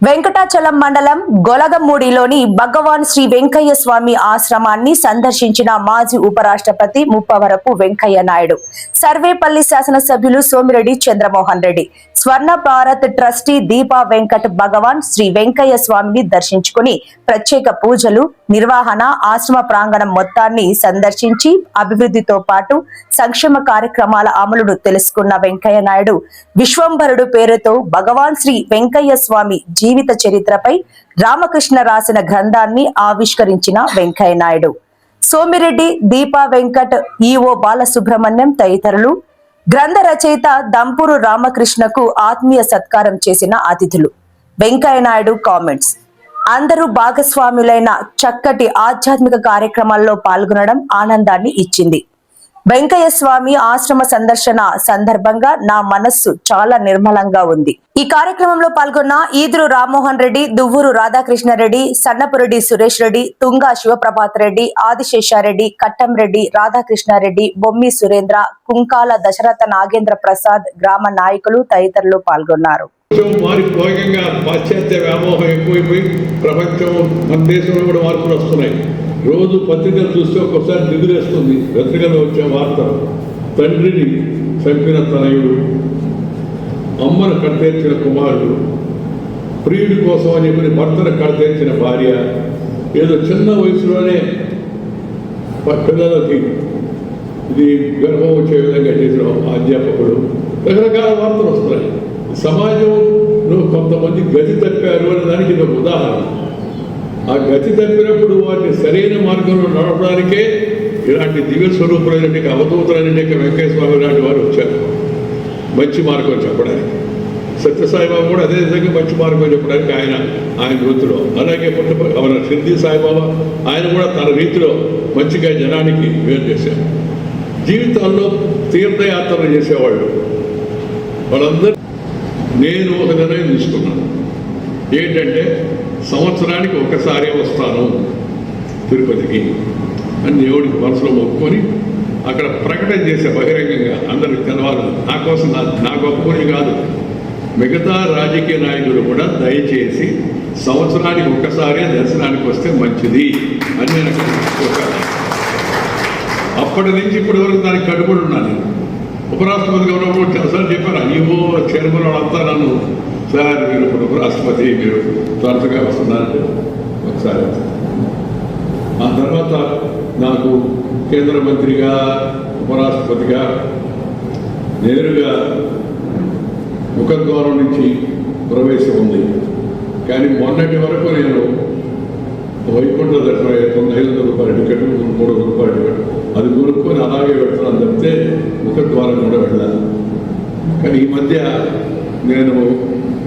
వెంకటాచలం మండలం గొలగమూడిలోని భగవాన్ శ్రీ వెంకయ్య స్వామి ఆశ్రమాన్ని సందర్శించిన మాజీ ఉపరాష్ట్రపతి ముప్పవరపు వెంకయ్య నాయుడు, సర్వేపల్లి శాసనసభ్యులు సోమిరెడ్డి చంద్రమోహన్ రెడ్డి, స్వర్ణ భారత్ ట్రస్టీ దీపా వెంకట్ భగవాన్ శ్రీ వెంకయ్య స్వామిని దర్శించుకుని ప్రత్యేక పూజలు, నిర్వహణ, ఆశ్రమ ప్రాంగణం మొత్తాన్ని సందర్శించి అభివృద్ధితో పాటు సంక్షేమ కార్యక్రమాల అమలును తెలుసుకున్న వెంకయ్య నాయుడు విశ్వంభరుడు పేరుతో భగవాన్ శ్రీ వెంకయ్య స్వామి జీవిత చరిత్రపై రామకృష్ణ రాసిన గ్రంథాన్ని ఆవిష్కరించిన వెంకయ్య నాయుడు, సోమిరెడ్డి, దీపా వెంకట్, ఈఓ బాలసుబ్రహ్మణ్యం తదితరులు గ్రంథ రచయిత దంపూరు రామకృష్ణకు ఆత్మీయ సత్కారం చేసిన అతిథులు. వెంకయ్య నాయుడు కామెంట్స్: అందరూ భాగస్వాములైన చక్కటి ఆధ్యాత్మిక కార్యక్రమాల్లో పాల్గొనడం ఆనందాన్ని ఇచ్చింది. వెంకయ్య స్వామి ఆశ్రమ సందర్శన సందర్భంగా నా మనస్సు చాలా నిర్మలంగా ఉంది. ఈ కార్యక్రమంలో పాల్గొన్న ఈదురు రామ్మోహన్ రెడ్డి, దువ్వూరు రాధాకృష్ణారెడ్డి, సన్నపురెడ్డి సురేష్ రెడ్డి, తుంగా శివప్రభాత్ రెడ్డి, ఆదిశేషారెడ్డి, కట్టంరెడ్డి, రాధాకృష్ణారెడ్డి, బొమ్మి సురేంద్ర, కుంకాల దశరథ నాగేంద్ర ప్రసాద్, గ్రామ నాయకులు తదితరులు పాల్గొన్నారు. పాశ్చాత్య వ్యామోహం ఎక్కువైపోయి ప్రపంచం మన దేశంలో కూడా మార్పులు వస్తున్నాయి. రోజు పత్రికలు చూస్తే ఒక్కొక్కసారి నిద్రేస్తుంది. పత్రికలో వచ్చే వార్త, తండ్రిని చంపిన తనయుడు, అమ్మను కడతీర్చిన కుమారుడు, ప్రియుడి కోసం అని చెప్పి భర్తను కడతీర్చిన భార్య, ఏదో చిన్న వయసులోనే పిల్లలకి ఇది గర్భం వచ్చే విధంగా చేసిన అధ్యాపకుడు, రకరకాల వార్తలు వస్తున్నాయి. సమాజంలో కొంతమంది గతి తప్పారు అనే దానికి ఇది ఒక ఉదాహరణ. ఆ గతి తప్పినప్పుడు వాటిని సరైన మార్గంలో నడపడానికే ఇలాంటి దివ్య స్వరూపులైనటువంటి అవధూతులైనటువంటి వెంకయ్య స్వామి లాంటి వారు వచ్చారు మంచి మార్గం చెప్పడానికి. సత్యసాయిబాబా కూడా అదే విధంగా మంచి మార్గం చెప్పడానికి ఆయన వృత్తిలో, అలాగే మన షిర్డీ సాయిబాబా ఆయన కూడా తన రీతిలో మంచిగా జనానికి వేరు చేశారు. జీవితాల్లో తీర్థయాత్రలు చేసేవాళ్ళు వాళ్ళందరూ నేను ఒక నిర్ణయం తీసుకున్నాను. ఏంటంటే సంవత్సరానికి ఒకసారి వస్తాను తిరుపతికి అని దేవుడికి మనసులో మొక్కుకొని అక్కడ ప్రకటన చేసే బహిరంగంగా అందరికి తెలవాలి. నా కోసం నా గొప్పని కాదు, మిగతా రాజకీయ నాయకులు కూడా దయచేసి సంవత్సరానికి ఒక్కసారే దర్శనానికి వస్తే మంచిది అని నేను అప్పటి నుంచి ఇప్పటి వరకు దానికి కట్టుబడి ఉన్నాను. ఉపరాష్ట్రపతిగా ఉన్నప్పుడు చాలాసార్లు చెప్పాను, ఈవో చైర్మన్ వాళ్ళంతా నన్ను, సార్ మీరు ఇప్పుడు ఉపరాష్ట్రపతి, మీరు తరచుగా వస్తున్నారంటే ఒకసారి. ఆ తర్వాత నాకు కేంద్ర మంత్రిగా, ఉపరాష్ట్రపతిగా నేరుగా ముఖద్వారం నుంచి ప్రవేశం ఉంది. కానీ మొన్నటి వరకు నేను వైకుంఠ దర్శనం 500 రూపాయల టికెట్, 300 రూపాయల టికెట్ అది కొనుక్కొని అలాగే పెడుతున్నాను తప్పితే ముఖద్వారం కూడా వెళ్ళాలి. కానీ ఈ మధ్య నేను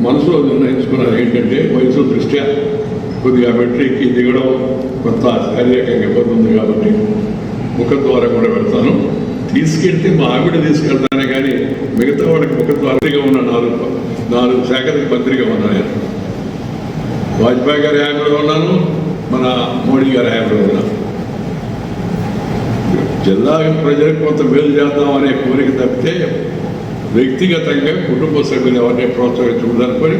మనసులో నిర్ణయించుకున్నాను ఏంటంటే వయసు దృష్ట్యా కొద్దిగా మెట్రిక్కి దిగడం కొంత శారీరకంగా ఇబ్బంది ఉంది కాబట్టి ముఖద్వారం కూడా పెడతాను. తీసుకెళ్తే మా ఆవిడ తీసుకెళ్తానే కానీ మిగతా వాడికి ముఖద్వారంగా ఉన్న 4 శాఖలకు మంత్రిగా ఉన్నాను. వాజ్పేయి గారి హయాంలో ఉన్నాను, మన మోడీ గారి హయాంలో ఉన్నాను. జిల్లా ప్రజలకు కొంత మేలు చేద్దాం అనే కోరిక తప్పితే వ్యక్తిగతంగా కుటుంబ సభ్యులు ఎవరిని ప్రోత్సహించుకుందనుకొని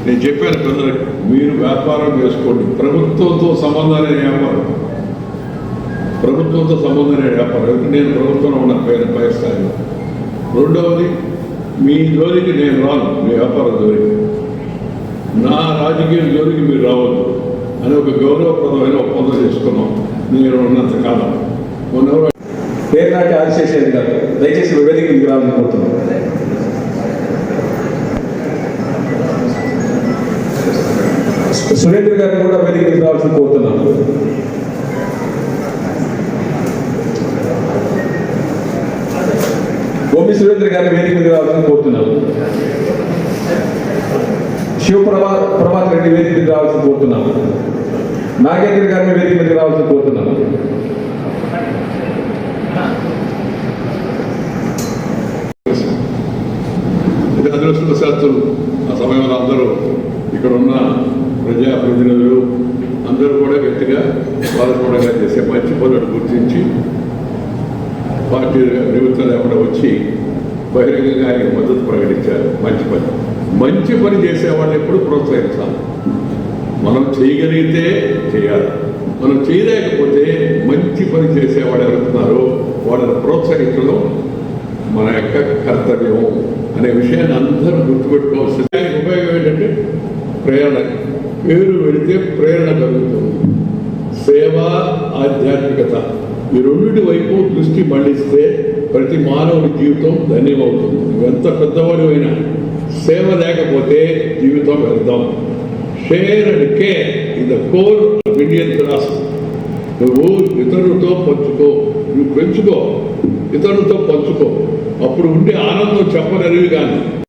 నేను చెప్పాను పిల్లలకు, మీరు వ్యాపారం చేసుకోండి, ప్రభుత్వంతో సంబంధం లేని వ్యాపారం, ప్రభుత్వంతో సంబంధం లేని వ్యాపారం. నేను ప్రభుత్వంలో ఉన్న పై స్థాయిలో. రెండవది, మీ జోలికి నేను రాను, మీ వ్యాపారం జోలికి, నా రాజకీయ జోలికి మీరు రావద్దు అని ఒక గౌరవప్రదమైన ఒప్పందం చేసుకున్నాం నేను ఉన్నంతకాలం. పేరునాటి ఆదిశేషారెడ్డి గారు దయచేసి వేదికకి రావాలని కోరుతున్నాను. సురేంద్ర గారిని కూడా వేదికకి రావాల్సింది కోరుతున్నాను. గోపి సురేంద్ర గారిని వేదిక మీద రావాల్సింది కోరుతున్నాను. శివప్రభాత్ రెడ్డి వేదిక మీద రావాల్సింది కోరుతున్నాను. నాగేంద్ర గారిని వేదిక మీద రావాల్సింది కోరుతున్నాను. అదృష్టవశాత్తు ఆ సమయంలో అందరూ ఇక్కడ ఉన్న ప్రజాప్రతినిధులు అందరూ కూడా గట్టిగా బాధపడగా చేసే మంచి పనులను గుర్తించి పార్టీ నిమిత్తం లేకుండా వచ్చి బహిరంగంగా ఆయన మద్దతు ప్రకటించారు. మంచి పని చేసేవాళ్ళని ఎప్పుడు ప్రోత్సహించాలి. మనం చేయగలిగితే చేయాలి. మనం చేయలేకపోతే మంచి పని చేసేవాడు ఎవరుతున్నారో వాళ్ళని ప్రోత్సహించడం మన యొక్క కర్తవ్యం అనే విషయాన్ని అందరూ గుర్తుపెట్టుకోవాల్సింది. దానికి ఉపయోగం ఏంటంటే ప్రేరణ. పేరు పెడితే ప్రేరణ కలుగుతుంది. సేవ, ఆధ్యాత్మికత ఈ రెండింటి వైపు దృష్టి మళ్లిస్తే ప్రతి మానవుడి జీవితం ధన్యమవుతుంది. నువ్వెంత పెద్దవాడు అయినా సేవ లేకపోతే జీవితం వ్యర్థం. Share and care in the core of Indian philosophy. నువ్వు ఇతరులతో పంచుకో, నువ్వు పెంచుకో, ఇతరులతో పంచుకో. అప్పుడు ఉండే ఆనందం చెప్పనరివి కానీ